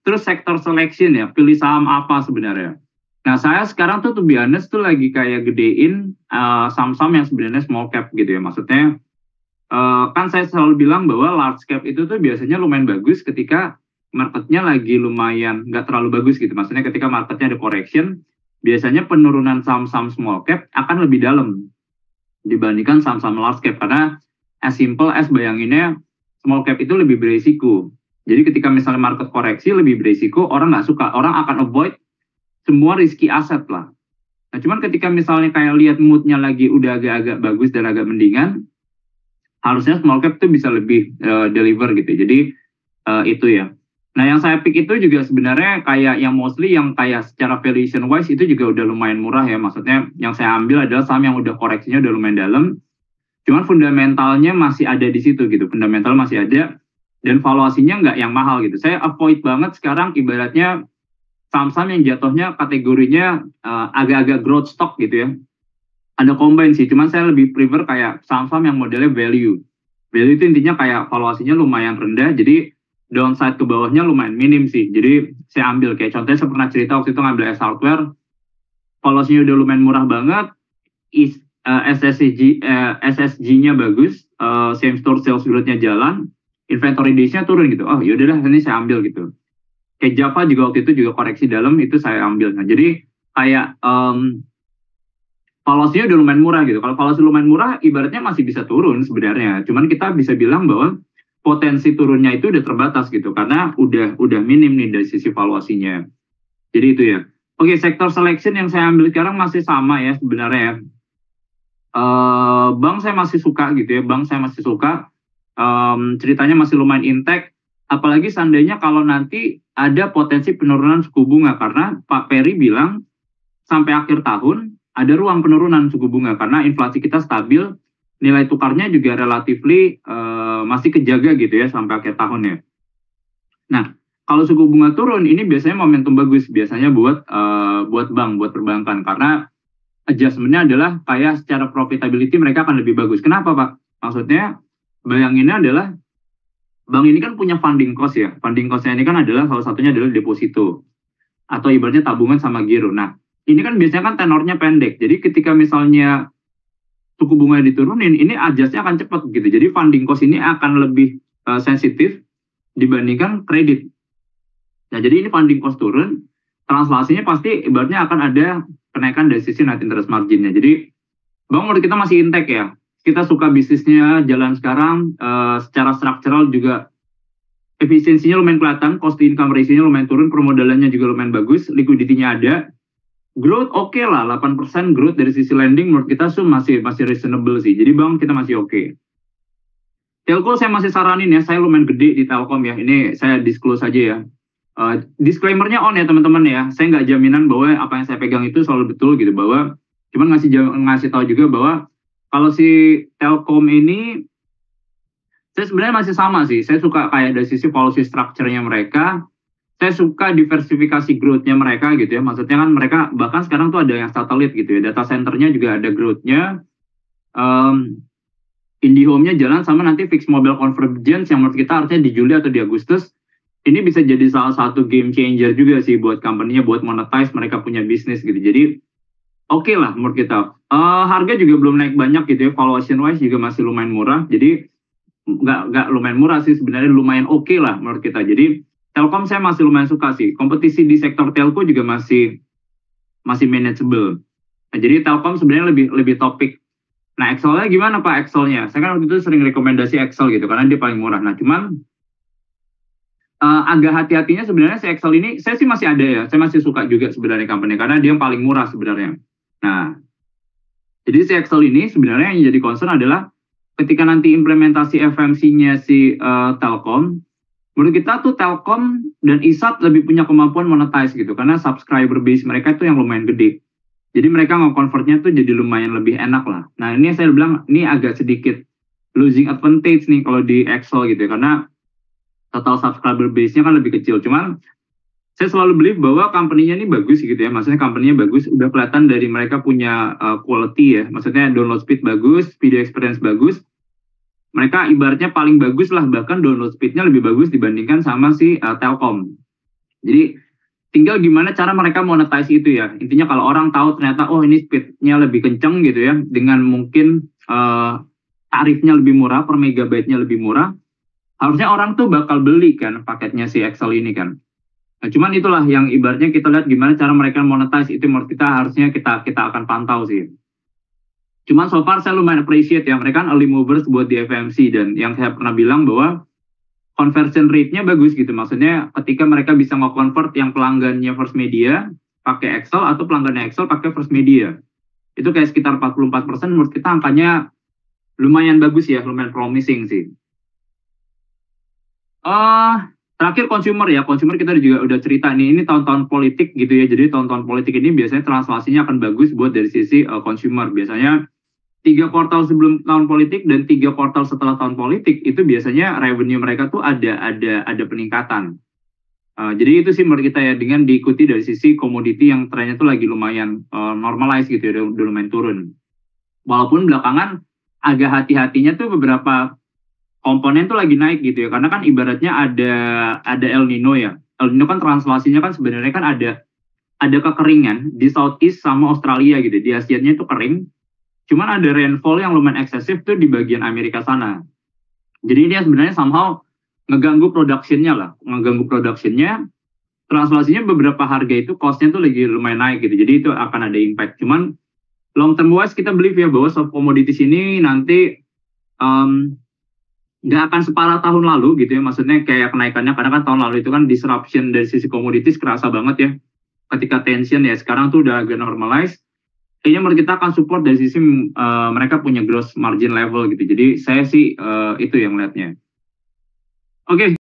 Terus sector selection ya, pilih saham apa sebenarnya. Nah, saya sekarang tuh to be honest tuh lagi kayak gedein saham-saham yang sebenarnya small cap gitu ya. Maksudnya kan saya selalu bilang bahwa large cap itu tuh biasanya lumayan bagus ketika marketnya lagi lumayan nggak terlalu bagus gitu. Maksudnya ketika marketnya ada correction, biasanya penurunan saham-saham small cap akan lebih dalam dibandingkan saham-saham large cap. Karena as simple as bayanginnya, small cap itu lebih berisiko. Jadi ketika misalnya market koreksi lebih berisiko, orang nggak suka, orang akan avoid semua risky aset lah. Nah, cuman ketika misalnya kayak lihat moodnya lagi udah agak-agak bagus dan agak mendingan, harusnya small cap tuh bisa lebih deliver gitu. Jadi itu ya. Nah, yang saya pick itu juga sebenarnya kayak yang mostly yang kayak secara valuation wise itu juga udah lumayan murah ya. Maksudnya yang saya ambil adalah saham yang udah koreksinya udah lumayan dalam. Cuman fundamentalnya masih ada di situ gitu. Fundamental masih ada dan valuasinya nggak yang mahal gitu. Saya avoid banget sekarang ibaratnya saham-saham yang jatuhnya kategorinya agak-agak growth stock gitu ya. Ada combine sih, cuman saya lebih prefer kayak saham-saham yang modelnya value. Value itu intinya kayak valuasinya lumayan rendah, jadi downside ke bawahnya lumayan minim sih. Jadi saya ambil kayak contohnya saya pernah cerita waktu itu ngambil S Hardware, valuasinya udah lumayan murah banget, SSG-nya bagus, same store sales growth-nya jalan, inventory days-nya turun gitu. Oh yaudahlah ini saya ambil gitu. Kayak Java juga waktu itu juga koreksi dalam itu saya ambil. Nah jadi kayak valuasinya udah lumayan murah gitu. Kalau valuasi lumayan murah ibaratnya masih bisa turun sebenarnya. Cuman kita bisa bilang bahwa potensi turunnya itu udah terbatas gitu karena udah minim nih dari sisi valuasinya. Jadi itu ya. Oke, sektor selection yang saya ambil sekarang masih sama ya sebenarnya. Bank saya masih suka gitu ya. Bank saya masih suka. Ceritanya masih lumayan intact. Apalagi seandainya kalau nanti ada potensi penurunan suku bunga karena Pak Peri bilang sampai akhir tahun ada ruang penurunan suku bunga karena inflasi kita stabil, nilai tukarnya juga relatifly masih kejaga gitu ya sampai akhir tahun ya. Nah, kalau suku bunga turun ini biasanya momentum bagus biasanya buat bank, buat perbankan karena adjustment-nya adalah kayak secara profitability mereka akan lebih bagus. Kenapa Pak? Maksudnya bayanginnya adalah bank ini kan punya funding cost ya. Funding cost-nya ini kan adalah salah satunya adalah deposito atau ibaratnya tabungan sama giro. Nah, ini kan biasanya kan tenornya pendek. Jadi ketika misalnya suku bunga diturunin, ini adjust-nya akan cepat gitu. Jadi funding cost ini akan lebih sensitif dibandingkan kredit. Nah, jadi ini funding cost turun, translasinya pasti ibaratnya akan ada kenaikan dari sisi net interest margin-nya. Jadi bank menurut kita masih intact ya. Kita suka bisnisnya jalan sekarang, secara struktural juga efisiensinya lumayan kelihatan, cost to income ratio-nya lumayan turun, permodalannya juga lumayan bagus, liquidity-nya ada, growth oke lah, 8% growth dari sisi lending menurut kita masih reasonable sih, jadi bank kita masih oke. Telco saya masih saranin ya, saya lumayan gede di Telkom ya, ini saya disclose aja ya. Disclaimer-nya on ya teman-teman ya, saya nggak jaminan bahwa apa yang saya pegang itu selalu betul gitu, bahwa cuman ngasih tahu juga bahwa kalau si Telkom ini, saya sebenarnya masih sama sih. Saya suka kayak dari sisi policy structure-nya mereka. Saya suka diversifikasi growth-nya mereka gitu ya. Maksudnya kan mereka, bahkan sekarang tuh ada yang satelit gitu ya. Data center-nya juga ada growth-nya. IndiHome-nya jalan sama nanti fixed mobile convergence yang menurut kita harusnya di Juli atau di Agustus. Ini bisa jadi salah satu game changer juga sih buat company-nya, buat monetize mereka punya bisnis gitu. Jadi, oke lah menurut kita. Harga juga belum naik banyak gitu ya, valuation wise juga masih lumayan murah. Jadi nggak lumayan murah sih sebenarnya, lumayan oke lah menurut kita. Jadi Telkom saya masih lumayan suka sih. Kompetisi di sektor telco juga masih manageable. Nah, jadi Telkom sebenarnya lebih topik. Nah, Excel-nya gimana Pak Excel-nya? Saya kan waktu itu sering rekomendasi Excel gitu karena dia paling murah. Nah, cuman agak hati-hatinya sebenarnya si Excel ini saya sih masih ada ya. Saya masih suka juga sebenarnya company karena dia yang paling murah sebenarnya. Nah, jadi si Excel ini sebenarnya yang jadi concern adalah ketika nanti implementasi FMC-nya si Telkom, menurut kita tuh Telkom dan ISAT lebih punya kemampuan monetize gitu, karena subscriber base mereka itu yang lumayan gede. Jadi mereka nge-convertnya tuh jadi lumayan lebih enak lah. Nah ini saya bilang, ini agak sedikit losing advantage nih kalau di Excel gitu ya, karena total subscriber base-nya kan lebih kecil. Cuman saya selalu believe bahwa company-nya ini bagus gitu ya. Maksudnya company-nya bagus, udah kelihatan dari mereka punya quality ya. Maksudnya download speed bagus, video experience bagus. Mereka ibaratnya paling bagus lah, bahkan download speed-nya lebih bagus dibandingkan sama si Telkom. Jadi tinggal gimana cara mereka monetize itu ya. Intinya kalau orang tahu ternyata oh ini speednya lebih kenceng gitu ya, dengan mungkin tarifnya lebih murah, per megabyte-nya lebih murah, harusnya orang tuh bakal beli kan paketnya si Excel ini kan. Nah, cuman itulah yang ibaratnya kita lihat gimana cara mereka monetize itu, menurut kita harusnya kita akan pantau sih. Cuman so far saya lumayan appreciate ya, mereka kan early movers buat di FMC, dan yang saya pernah bilang bahwa conversion rate-nya bagus gitu. Maksudnya ketika mereka bisa nge-convert yang pelanggannya First Media pakai Excel atau pelanggannya Excel pakai First Media. Itu kayak sekitar 44%, menurut kita angkanya lumayan bagus ya, lumayan promising sih. Terakhir consumer ya, consumer kita juga udah cerita nih, ini tahun-tahun politik gitu ya, jadi tahun-tahun politik ini biasanya translasinya akan bagus buat dari sisi consumer. Biasanya 3 kuartal sebelum tahun politik dan 3 kuartal setelah tahun politik itu biasanya revenue mereka tuh ada peningkatan. Jadi itu sih menurut kita ya, dengan diikuti dari sisi komoditi yang trennya tuh lagi lumayan normalize gitu ya, udah lumayan turun. Walaupun belakangan agak hati-hatinya tuh beberapa komponen tuh lagi naik gitu ya, karena kan ibaratnya ada El Nino ya. El Nino kan translasinya kan sebenarnya kan ada kekeringan di Southeast sama Australia gitu. Di Asia-nya itu kering, cuman ada rainfall yang lumayan eksesif tuh di bagian Amerika sana. Jadi dia sebenarnya somehow ngeganggu production-nya lah, translasinya beberapa harga itu cost-nya tuh lagi lumayan naik gitu. Jadi itu akan ada impact. Cuman long term wise kita believe ya bahwa soft commodities ini nanti nggak akan separah tahun lalu gitu ya, maksudnya kayak kenaikannya, karena kan tahun lalu itu kan disruption dari sisi commodities kerasa banget ya, ketika tension ya. Sekarang tuh udah agak normalize, kayaknya menurut kita akan support dari sisi mereka punya gross margin level gitu. Jadi saya sih itu yang lihatnya. Oke,